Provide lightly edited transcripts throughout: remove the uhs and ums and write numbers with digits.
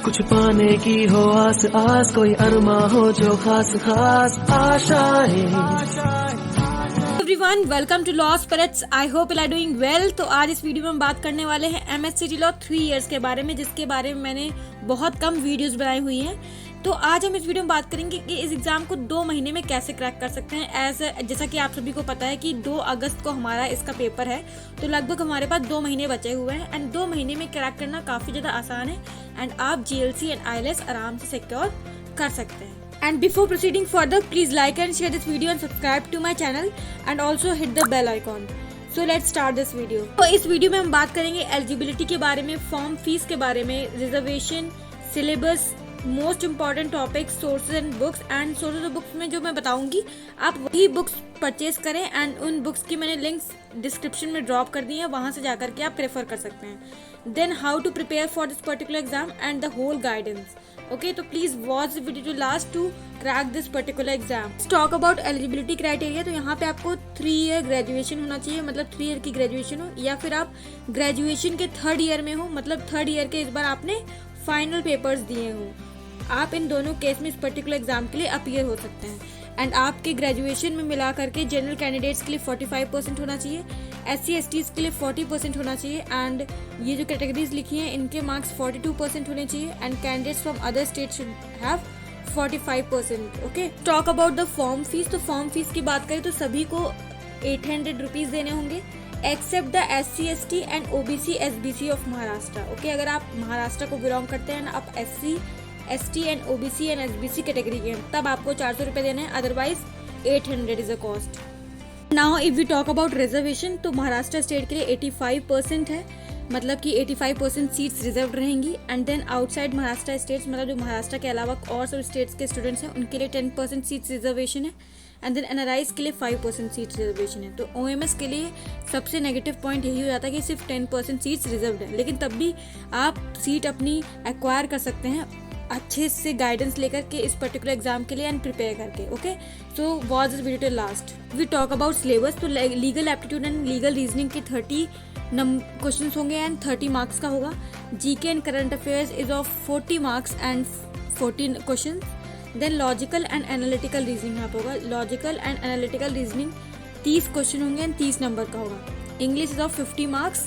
कुछ पाने की हो आस आस, कोई अरमा हो जो खास खास आशाएं। Everyone, welcome to law spirits. I hope you are doing well. तो आज इस वीडियो में हम बात करने वाले हैं एमएससीटी लॉ 3 इयर्स के बारे में, जिसके बारे में मैंने बहुत कम वीडियोस बनाई हुई हैं। तो आज हम इस वीडियो में बात करेंगे कि इस एग्जाम को 2 महीने में कैसे क्रैक कर सकते हैं। जैसा कि आप सभी को पता है कि 2 अगस्त को हमारा इसका पेपर है, तो लगभग हमारे पास 2 महीने बचे हुए हैं एंड 2 महीने में क्रैक करना काफी ज्यादा आसान है एंड आप जीएलसी एंड आईएलटीएस आराम से सिक्योर कर सकते हैं। And before proceeding further, please like and share this video and subscribe to my channel and also hit the bell icon. So let's start this video. तो इस video में हम बात करेंगे एलिजिबिलिटी के बारे में, फॉर्म फीस के बारे में, reservation, syllabus, most important topics, sources and books. And sources of books में जो मैं बताऊंगी आप वही बुक्स परचेज करें एंड उन बुक्स की मैंने लिंक्स डिस्क्रिप्शन में ड्रॉप कर दी है, वहां से जाकर के आप प्रेफर कर सकते हैं। Then how to prepare for this particular exam and the whole guidance. Okay, तो please watch the video to last to crack this particular exam. Talk about eligibility criteria. तो यहाँ पे आपको 3 ईयर ग्रेजुएशन होना चाहिए, मतलब 3 ईयर की graduation हो, या फिर आप ग्रेजुएशन के 3rd ईयर में हो, मतलब 3rd ईयर के इस बार आपने फाइनल पेपर्स दिए हो। आप इन दोनों केस में इस पर्टिकुलर एग्जाम के लिए अपीयर हो सकते हैं। एंड आपके ग्रेजुएशन में मिला करके जनरल कैंडिडेट्स के लिए 45% होना चाहिए, SC/STs के लिए 40% होना चाहिए एंड ये जो कैटेगरीज लिखी हैं इनके मार्क्स 42% होने चाहिए and candidates from other state should have 45%। Okay, talk about the form fees. तो फॉर्म फीस की बात करें तो सभी को 800 रुपीज देने होंगे except the SC/ST and OBC SBC of Maharashtra. Okay, अगर आप महाराष्ट्र को बिलोंग करते हैं, आप SC/ST and OBC and SBC category के हैं, तब आपको 400 रुपए देने हैं, otherwise 800 is a cost. Now if we talk about reservation, तो महाराष्ट्र स्टेट के लिए 85% है, मतलब कि 85% सीट्स रिजर्व रहेंगी। And then outside Maharashtra states, मतलब जो महाराष्ट्र के अलावा और सब स्टेट्स के स्टूडेंट्स हैं उनके लिए 10% सीट्स रिजर्वेशन है एंड देन NRIs के लिए 5% सीट्स रिजर्वेशन है। तो OMS के लिए सबसे नेगेटिव पॉइंट यही हो जाता है कि सिर्फ 10% सीट्स रिजर्व है, लेकिन तब भी आप सीट अपनी एक्वायर कर सकते हैं अच्छे से गाइडेंस लेकर के इस पर्टिकुलर एग्जाम के लिए एंड प्रिपेयर करके। Okay, so watch this video till last. We talk about syllabus. तो legal aptitude and legal reasoning के 30 क्वेश्चंस होंगे एंड 30 मार्क्स का होगा। GK and current affairs is of 40 marks and 14 question. Then logical and analytical reasoning यहाँ पे होगा। Logical and analytical reasoning 30 question होंगे and 30 number का होगा। English is of 50 marks,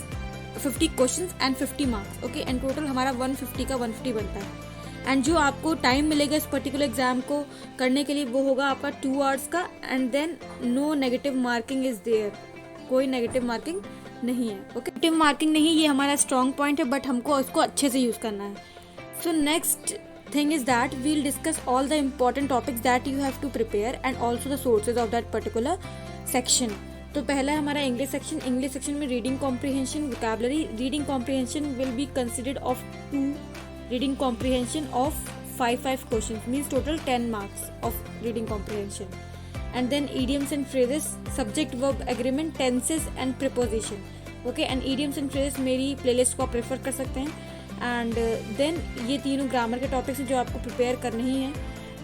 50 question and 50 marks. Okay, and total हमारा 150 का 150 बनता है। एंड जो आपको टाइम मिलेगा इस पर्टिकुलर एग्जाम को करने के लिए वो होगा आपका 2 आवर्स का। And then no negative marking is there, कोई नेगेटिव मार्किंग नहीं है। ओके, नेगेटिव मार्किंग नहीं, ये हमारा स्ट्रॉन्ग पॉइंट है, बट हमको उसको अच्छे से यूज करना है। So next thing is that we will discuss all the important topics that you have to prepare and also the sources of that particular section. तो पहला है हमारा इंग्लिश सेक्शन। इंग्लिश सेक्शन में reading comprehension, vocabulary. Reading comprehension will be considered of 2 reading comprehension of 5 questions, means total 10 marks of reading comprehension. And then idioms and phrases, subject verb agreement, tenses and preposition. Okay, and idioms and phrases मेरी playlist को आप prefer कर सकते हैं। and then ये तीनों grammar के topics हैं जो आपको prepare करने ही हैं।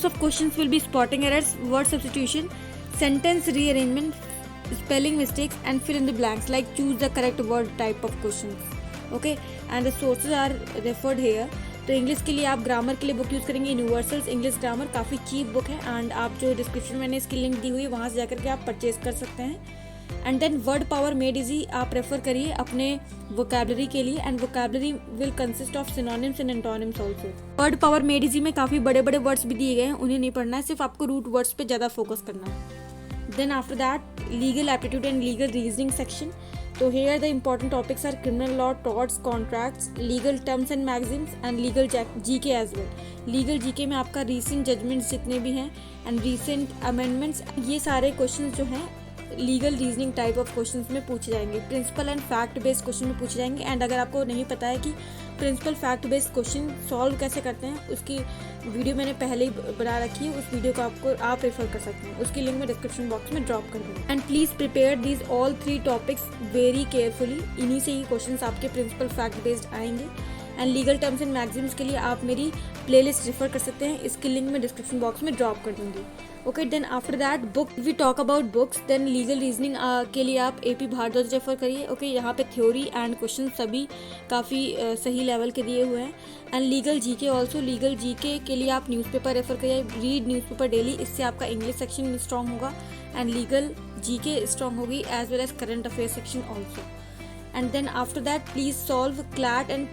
So questions will be spotting errors, word substitution, sentence rearrangement, spelling mistakes and fill in the blanks, like choose the correct word type of questions. Okay, and the sources are referred here. तो English के लिए आप grammar के लिए book use करेंगे universals English grammar, काफ़ी cheap book है and आप जो डिस्क्रिप्शन में मैंने इसकी लिंक दी हुई है वहाँ से जाकर के आप परचेज कर सकते हैं। And then word power made easy आप रेफर करिए अपने वोकैबुलरी के लिए and vocabulary will consist of synonyms and antonyms also. Word power made easy में काफ़ी बड़े बड़े वर्ड्स भी दिए गए हैं, उन्हें नहीं पढ़ना है, सिर्फ आपको रूट वर्ड्स पे ज़्यादा फोकस करना है। Then after that legal aptitude and legal reasoning section. तो here the important topics are criminal law, torts, contracts, legal terms and maxims and legal GK as well. Legal GK में आपका recent judgments जितने भी हैं and recent amendments, ये सारे questions जो हैं legal reasoning type of questions में पूछे जाएंगे। Principle and fact based question में पूछे जाएंगे एंड अगर आपको नहीं पता है कि principle fact based question solve कैसे करते हैं, उसकी वीडियो मैंने पहले ही बना रखी है, उस वीडियो को आप रेफर कर सकते हैं, उसकी लिंक मैं डिस्क्रिप्शन बॉक्स में ड्रॉप कर दूँगी। And please prepare these all 3 topics very carefully, इन्हीं से ही क्वेश्चन आपके प्रिंसिपल फैक्ट बेस्ड आएंगे and legal terms and magazines के लिए आप मेरी प्लेलिस्ट रेफर कर सकते हैं, इसकी लिंक मैं डिस्क्रिप्शन बॉक्स में ड्रॉप कर दूंगी। Okay, then after that book, we talk about books, then legal reasoning के लिए आप AP भारद्वाज रेफर करिए। ओके, यहाँ पे थ्योरी एंड क्वेश्चन सभी काफ़ी सही लेवल के दिए हुए हैं। And legal GK also, legal GK के लिए आप न्यूज़पेपर रेफर करिए, रीड न्यूज़पेपर डेली, इससे आपका इंग्लिश सेक्शन स्ट्रॉन्ग होगा एंड लीगल GK स्ट्रॉन्ग होगी as well as current affair section also. And then after that please solve CLAT and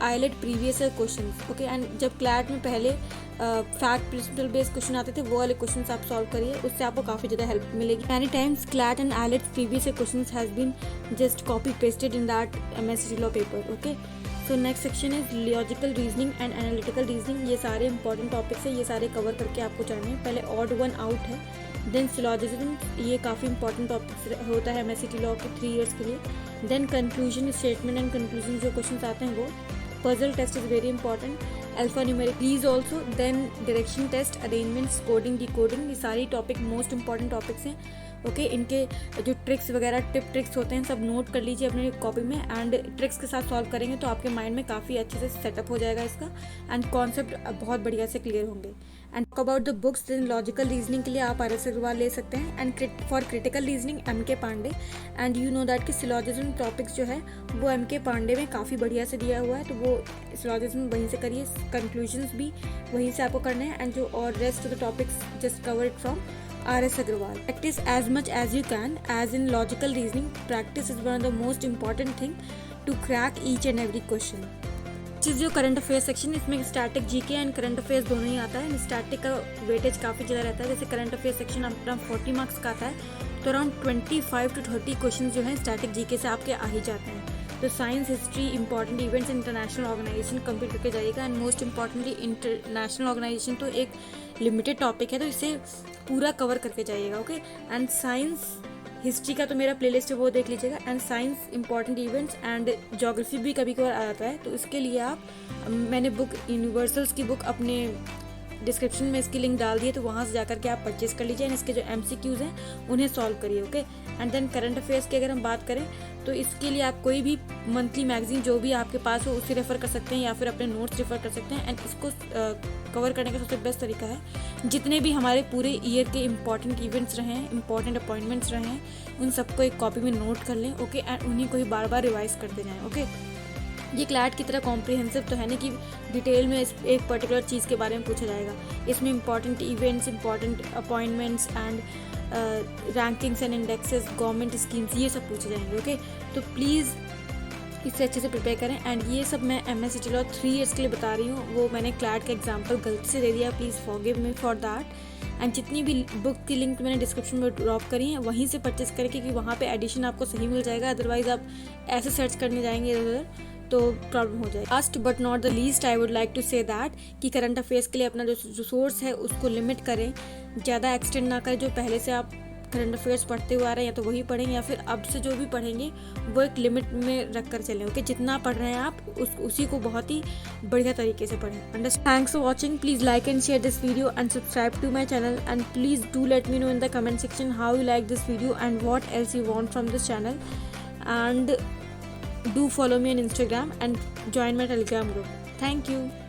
IELTS previous year questions. Okay, and जब CLAT में पहले fact principle based question आते थे, वो वाले questions आप solve करिए, उससे आपको काफ़ी ज़्यादा हेल्प मिलेगी। Many times CLAT and IELTS previous year questions has been just copy pasted in that MSc law paper. Okay, so next section is logical reasoning and analytical reasoning. ये सारे important topics हैं, ये सारे cover करके आपको जाने हैं। पहले ऑड वन आउट है, देन सिलॉजिज्म, ये काफ़ी इंपॉर्टेंट टॉपिक्स होता है MSc लॉ के 3 इयर्स के लिए। Then conclusion, statement and conclusion जो क्वेश्चन आते हैं वो। Puzzle test is very important, alphanumeric keys also, then direction test, arrangements, coding, decoding, ये सारी टॉपिक मोस्ट इंपॉर्टेंट टॉपिक्स हैं। ओके, इनके जो ट्रिक्स वगैरह टिप ट्रिक्स होते हैं सब नोट कर लीजिए अपने कॉपी में, एंड ट्रिक्स के साथ सॉल्व करेंगे तो आपके माइंड में काफ़ी अच्छे से सेटअप हो जाएगा इसका, एंड कॉन्सेप्ट बहुत बढ़िया से क्लियर होंगे। And talk about the books, then logical reasoning के लिए आप RS अग्रवाल ले सकते हैं, and for critical reasoning MK Pandey. And you know that कि सिलॉजिज्म टॉपिक्स जो है वो MK पांडे में काफ़ी बढ़िया से दिया हुआ है, तो वो सिलॉजिज्म वहीं से करिए, कंक्लूजन्स भी वहीं से आपको करने हैं, एंड जो और rest of the topics just cover it from RS Agrawal. Practice as much as you can, as in logical reasoning. Practice is one of the most important thing to crack each and every question. चीज़ जो current affair section, इसमें static GK and current affairs दोनों ही आता है। Static का weightage काफ़ी ज़्यादा रहता है, जैसे करंट अफेयर सेक्शन अपना 40 मार्क्स का आता है, तो अराउंड 25 to 30 क्वेश्चन जो हैं स्टैटिक GK से आपके आ ही जाते हैं। तो science, history, important events, international organisation complete करके जाइएगा, and most importantly international organisation तो एक लिमिटेड टॉपिक है, तो इसे पूरा कवर करके जाइएगा। ओके, एंड साइंस, हिस्ट्री का तो मेरा प्लेलिस्ट है वो देख लीजिएगा, and science, important events and geography भी कभी कभार आ जाता है, तो इसके लिए मैंने बुक यूनिवर्सल्स की बुक अपने डिस्क्रिप्शन में इसकी लिंक डाल दी है, तो वहाँ से जाकर के आप परचेज कर लीजिए, एंड इसके जो MCQs हैं उन्हें सॉल्व करिए। Okay, and then current affairs की अगर हम बात करें तो इसके लिए आप कोई भी मंथली मैगजीन जो भी आपके पास हो उसे रेफर कर सकते हैं, या फिर अपने नोट्स रेफर कर सकते हैं, एंड इसको कवर करने का सबसे बेस्ट तरीका है जितने भी हमारे पूरे ईयर के इंपॉर्टेंट इवेंट्स रहे हैं, इंपॉर्टेंट अपॉइंटमेंट्स रहे हैं, उन सबको एक कॉपी में नोट कर लें। ओके, एंड उन्हीं को ही बार बार रिवाइज करते जाएँ। ओके, ये क्लैट की तरह कॉम्प्रिहेंसिव तो है नहीं कि डिटेल में एक पर्टिकुलर चीज़ के बारे में पूछा जाएगा, इसमें important events, important appointments and rankings and indexes, government schemes, ये सब पूछे जाएंगे। ओके, तो प्लीज़ इससे अच्छे से प्रिपेयर करें, एंड ये सब मैं MSc लॉ 3 इयर्स के लिए बता रही हूँ, वो मैंने क्लैट का एग्जाम्पल गलती से दे दिया, please forgive me for that. And जितनी भी बुक की लिंक मैंने डिस्क्रिप्शन में ड्रॉप करी है वहीं से परचेस करें, क्योंकि वहाँ पे एडिशन आपको सही मिल जाएगा, अदरवाइज़ आप ऐसे सर्च करने जाएंगे इधर उधर तो प्रॉब्लम हो जाए। Last but not the least I would like to say that कि करंट अफेयर्स के लिए अपना जो सोर्स है उसको लिमिट करें, ज़्यादा एक्सटेंड ना करें। जो पहले से आप करंट अफेयर्स पढ़ते हुए आ रहे हैं या तो वही पढ़ेंगे, या फिर अब से जो भी पढ़ेंगे वो एक लिमिट में रख कर चलें। ओके, जितना पढ़ रहे हैं आप उसी को बहुत ही बढ़िया तरीके से पढ़ें। Understand. Thanks for watching, please like and share this video and subscribe to my channel, and please do let me know in the comment section how you like this video and what else you want from this channel, and do follow me on Instagram and join my Telegram group. Thank you.